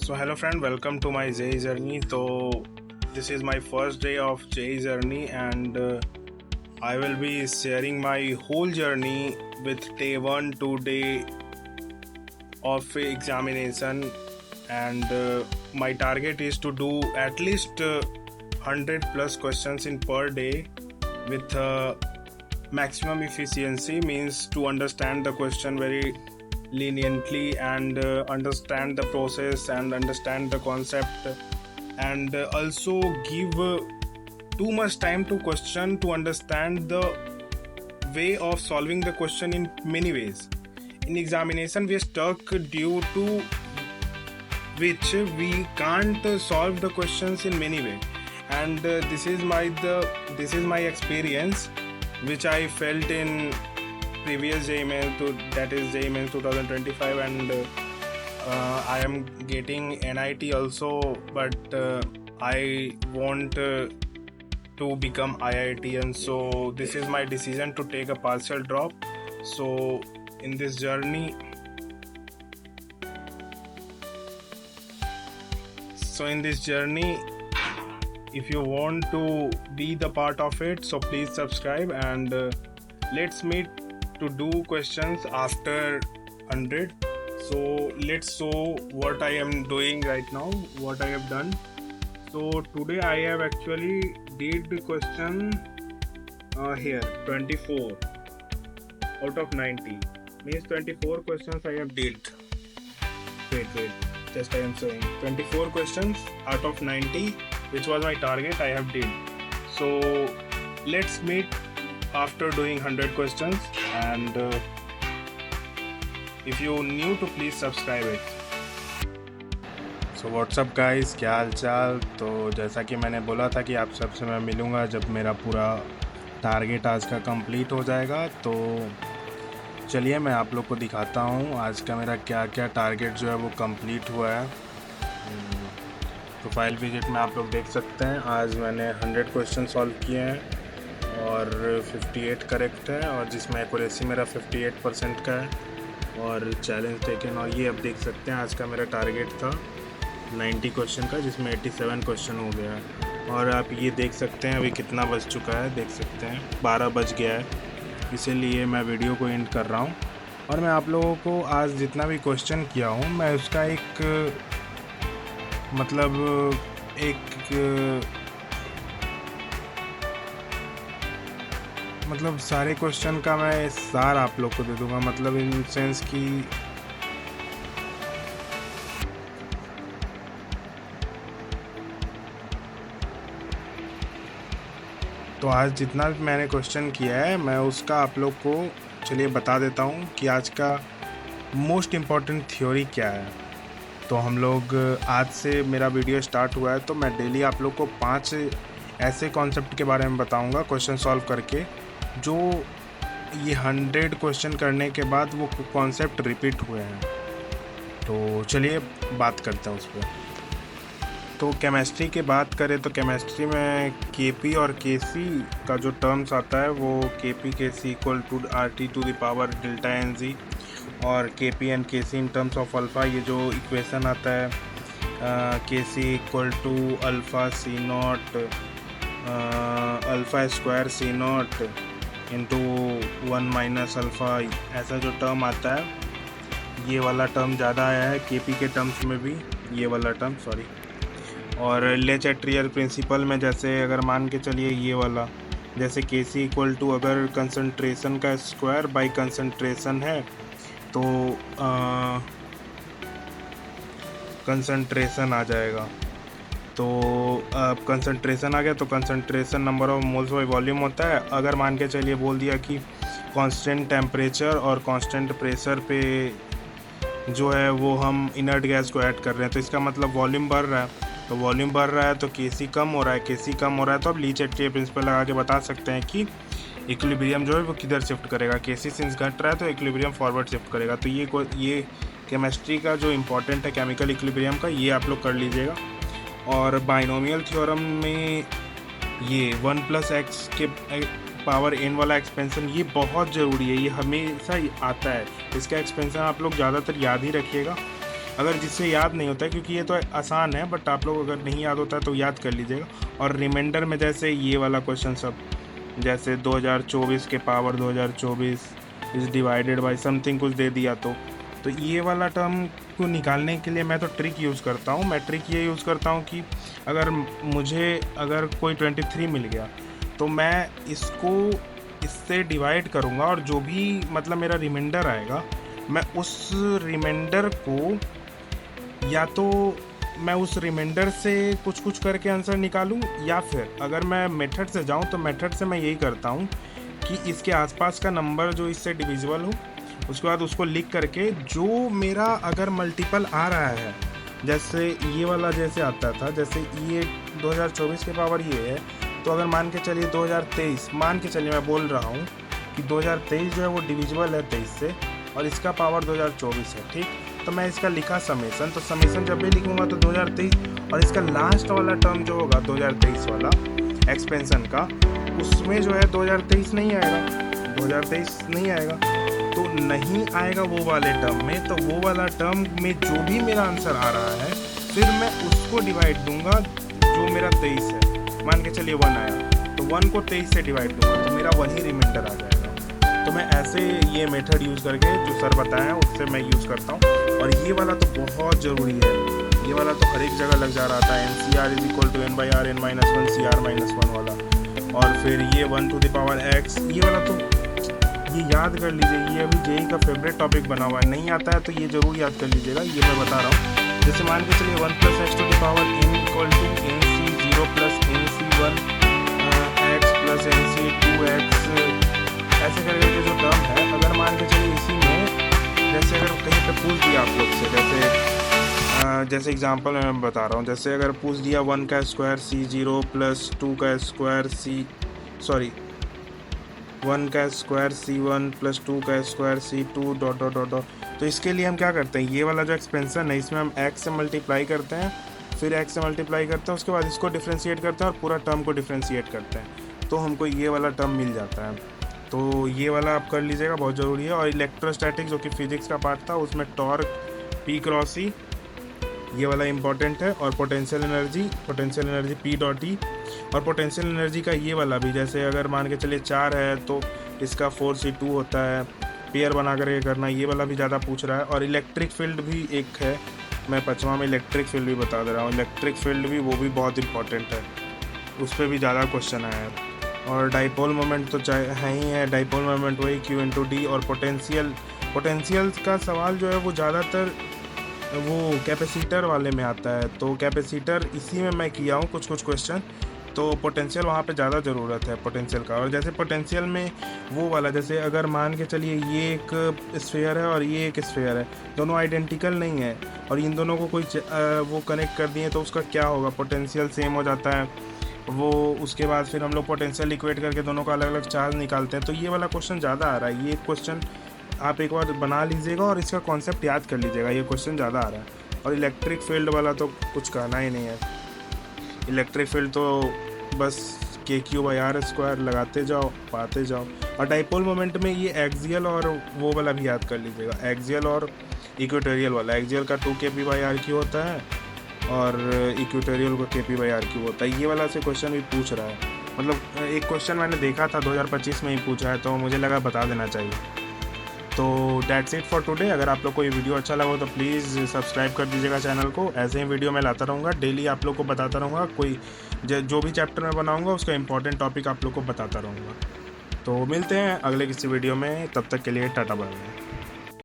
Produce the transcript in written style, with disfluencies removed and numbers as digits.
So hello friend, welcome to my JEE journey. So this is my first day of JEE journey and I will be sharing my whole journey with day 1 to day of examination, and my target is to do at least 100 plus questions in per day with maximum efficiency, means to understand the question very leniently and understand the process and understand the concept, and also give too much time to question to understand the way of solving the question in many ways. In examination we are stuck due to which we can't solve the questions in many ways, and this is my experience which I felt in previous JEE Mains, that is JEE Mains 2025, and I am getting NIT also, but I want to become IITian, so this is my decision to take a partial drop. So in this journey if you want to be the part of it, so please subscribe, and let's meet to do questions after 100. So let's show what I am doing right now, what I have done. So today I have actually did the question here 24 out of 90, means 24 questions I have did. Wait, just I am showing 24 questions out of 90, which was my target, I have did. So let's meet after doing 100 questions, and if you new to please subscribe it. So what's up guys, क्या हाल चाल। तो जैसा कि मैंने बोला था कि आप सबसे मैं मिलूँगा जब मेरा पूरा टारगेट आज का कंप्लीट हो जाएगा। तो चलिए मैं आप लोग को दिखाता हूँ आज का मेरा क्या क्या टारगेट जो है वो कंप्लीट हुआ है। प्रोफाइल विजिट में आप लोग देख सकते हैं आज मैंने 100 क्वेश्चन सॉल्व किए हैं और 58 करेक्ट है, और जिसमें एक्यूरेसी मेरा 58% का है और चैलेंज टेकन। और ये अब देख सकते हैं आज का मेरा टारगेट था 90 क्वेश्चन का, जिसमें 87 क्वेश्चन हो गया है। और आप ये देख सकते हैं अभी कितना बज चुका है, देख सकते हैं 12 बज गया है, इसीलिए मैं वीडियो को एंड कर रहा हूँ। और मैं आप लोगों को आज जितना भी क्वेश्चन किया हूँ मैं उसका एक मतलब सारे क्वेश्चन का मैं सार आप लोग को दे दूंगा, मतलब इन सेंस कि तो आज जितना भी मैंने क्वेश्चन किया है मैं उसका आप लोग को चलिए बता देता हूँ कि आज का मोस्ट इम्पॉर्टेंट थ्योरी क्या है। तो हम लोग आज से मेरा वीडियो स्टार्ट हुआ है, तो मैं डेली आप लोग को 5 ऐसे कॉन्सेप्ट के बारे में बताऊंगा क्वेश्चन सॉल्व करके, जो ये 100 क्वेश्चन करने के बाद वो कॉन्सेप्ट रिपीट हुए हैं। तो चलिए बात करते हैं उस पर। तो केमिस्ट्री की बात करें तो केमिस्ट्री में Kp और Kc का जो टर्म्स आता है वो Kp Kc equal to RT to the power delta NG, और Kp and Kc in terms of alpha, ये जो इक्वेशन आता है Kc equal to alpha C naught alpha square C naught into 1 minus alpha, ऐसा जो term आता है ये वाला टर्म ज़्यादा आया है Kp के टर्म्स में भी, ये वाला टर्म सॉरी। और ले चैट्रियल प्रिंसिपल में जैसे अगर मान के चलिए ये वाला, जैसे Kc इक्वल टू अगर कंसंट्रेशन का स्क्वायर बाई कंसंट्रेशन है तो कंसंट्रेशन आ जाएगा। तो कंसंट्रेशन आ गया तो concentration number of moles by volume होता है। अगर मान के चलिए बोल दिया कि कांस्टेंट टेम्परेचर और कांस्टेंट प्रेशर पे जो है वो हम इनर्ट गैस को ऐड कर रहे हैं, तो इसका मतलब वॉल्यूम बढ़ रहा है। तो वॉल्यूम बढ़ रहा है तो Kc कम हो रहा है, Kc कम हो रहा है तो अब ली चैट्रियल प्रिंसिपल लगा के बता सकते हैं कि इक्विलिब्रियम जो है वो किधर शिफ्ट करेगा। Kc सिंस घट रहा है तो इक्विलिब्रियम फॉरवर्ड शिफ्ट करेगा। तो ये केमिस्ट्री का जो इम्पोर्टेंट है केमिकल इक्विलिब्रियम का, ये आप लोग कर लीजिएगा। और बाइनोमियल थ्योरम में ये 1+x के पावर n वाला एक्सपेंशन ये बहुत ज़रूरी है, ये हमेशा आता है। इसका एक्सपेंशन आप लोग ज़्यादातर याद ही रखिएगा। अगर जिससे याद नहीं होता है, क्योंकि ये तो आसान है, बट आप लोग अगर नहीं याद होता है तो याद कर लीजिएगा। और रिमाइंडर में जैसे ये वाला क्वेश्चन सब, जैसे 2024 के power 2024 is divided by something कुछ दे दिया, तो ये वाला टर्म को निकालने के लिए मैं तो ट्रिक यूज़ करता हूँ। मैं ट्रिक ये यूज़ करता हूँ कि अगर कोई 23 मिल गया तो मैं इससे डिवाइड करूँगा, और जो भी मतलब मेरा रिमाइंडर आएगा मैं उस रिमाइंडर को, या तो मैं उस रिमाइंडर से कुछ करके आंसर निकालूं, या फिर अगर मैं मेथड से जाऊं तो मेथड से मैं यही करता हूं कि इसके आसपास का नंबर जो इससे डिविजिबल हो, उसके बाद उसको लिख करके जो मेरा अगर मल्टीपल आ रहा है, जैसे ये वाला जैसे आता था, जैसे ये 2024 के पावर ये है, तो अगर मान के चलिए 2023, मान के चलिए मैं बोल रहा हूँ कि 2023 जो है वो डिविजिबल है 23 से, और इसका पावर 2024 है, ठीक। तो मैं इसका लिखा समेसन, तो समेसन जब भी लिखूंगा तो 2023, और इसका लास्ट वाला टर्म जो होगा 2023 वाला एक्सपेंशन का, उसमें जो है 2023 नहीं आएगा, 2023 नहीं आएगा। तो नहीं आएगा वो वाले टर्म में, तो वो वाला टर्म में जो भी मेरा आंसर आ रहा है, फिर मैं उसको डिवाइड दूंगा जो मेरा 23 है। मान के चलिए 1 आया, तो 1 को 23 से डिवाइड दूंगा, तो मेरा वही रिमाइंडर आ जाएगा। तो मैं ऐसे ये मेथड यूज़ करके जो सर बताया है उससे मैं यूज़ करता हूँ। और ये वाला तो बहुत ज़रूरी है, ये वाला तो हर एक जगह लग जा रहा था, NCR = n/r n-1 CR-1 वाला। और फिर ये 1 to the power x, ये वाला तो ये याद कर लीजिए, ये अभी जेई का फेवरेट टॉपिक बना हुआ है। नहीं आता है तो ये ज़रूर याद कर लीजिएगा, ये मैं बता रहा हूँ। जैसे मान के चलिए 1 + x to the power n = nc0 + nc1 x + nc2x, ऐसे करके जो टर्म है, अगर मान के चलिए इसी में जैसे अगर कहीं पे पूछ दिया आप लोग से, जैसे एग्जांपल मैं बता रहा हूँ, जैसे अगर पूछ दिया 1 का स्क्वायर c0 + 2 का स्क्वायर 1 का स्क्वायर c1 + 2 का स्क्वायर c2 ... तो इसके लिए हम क्या करते हैं, ये वाला जो एक्सपेंशन है इसमें हम x से मल्टीप्लाई करते हैं, फिर x से मल्टीप्लाई करते हैं, उसके बाद इसको डिफ्रेंशिएट करते हैं और पूरा टर्म को डिफ्रेंशिएट करते हैं, तो हमको ये वाला टर्म मिल जाता है। तो ये वाला आप कर लीजिएगा, बहुत ज़रूरी है। और इलेक्ट्रोस्टैटिक्स जो कि फिजिक्स का पार्ट था, उसमें टॉर्क P×E ये वाला इंपॉर्टेंट है, और पोटेंशियल एनर्जी P.E, और पोटेंशियल एनर्जी का ये वाला भी, जैसे अगर मान के चलिए 4 है तो इसका 4c2 होता है, पेयर बना करके करना, ये वाला भी ज़्यादा पूछ रहा है। और इलेक्ट्रिक फील्ड भी एक है, मैं 5वां में इलेक्ट्रिक फील्ड भी बता दे रहा हूँ, इलेक्ट्रिक फील्ड भी वो भी बहुत इंपॉर्टेंट है, उस पर भी ज़्यादा क्वेश्चन आया है। और डाइपोल मोमेंट तो है ही है, डाइपोल मोमेंट वही Q×D। और पोटेंशियल का सवाल जो है वो ज़्यादातर वो कैपेसिटर वाले में आता है, तो कैपेसिटर इसी में मैं किया हूँ कुछ क्वेश्चन, तो पोटेंशियल वहाँ पे ज़्यादा ज़रूरत है पोटेंशियल का। और जैसे पोटेंशियल में वो वाला, जैसे अगर मान के चलिए ये एक स्फीयर है और ये एक स्फीयर है, दोनों आइडेंटिकल नहीं है, और इन दोनों को कोई वो कनेक्ट कर दिए तो उसका क्या होगा, पोटेंशियल सेम हो जाता है वो। उसके बाद फिर हम लोग पोटेंशियल इक्वेट करके दोनों का अलग अलग चार्ज निकालते हैं। तो ये वाला क्वेश्चन ज़्यादा आ रहा है, ये क्वेश्चन आप एक बार बना लीजिएगा और इसका कॉन्सेप्ट याद कर लीजिएगा, ये क्वेश्चन ज़्यादा आ रहा है। और इलेक्ट्रिक फील्ड वाला तो कुछ कहना ही नहीं है, इलेक्ट्रिक फील्ड तो बस KQ/R² लगाते जाओ, पाते जाओ। और डाइपोल मोमेंट में ये एक्सियल और वो वाला भी याद कर लीजिएगा, एक्सियल और इक्वेटोरियल वाला। एक्सियल का 2kp/r³ होता है और इक्वेटोरियल का kp/r³ होता है। ये वाला से क्वेश्चन भी पूछ रहा है, मतलब एक क्वेश्चन मैंने देखा था 2025 में ही पूछा है, तो मुझे लगा बता देना चाहिए। तो दैट्स इट फॉर टुडे। अगर आप लोग को ये वीडियो अच्छा लगा हो तो प्लीज़ सब्सक्राइब कर दीजिएगा चैनल को। ऐसे ही वीडियो मैं लाता रहूँगा, डेली आप लोग को बताता रहूँगा, कोई जो भी चैप्टर मैं बनाऊँगा उसका इंपॉर्टेंट टॉपिक आप लोग को बताता रहूँगा। तो मिलते हैं अगले किसी वीडियो में, तब तक के लिए टाटा बाय बाय।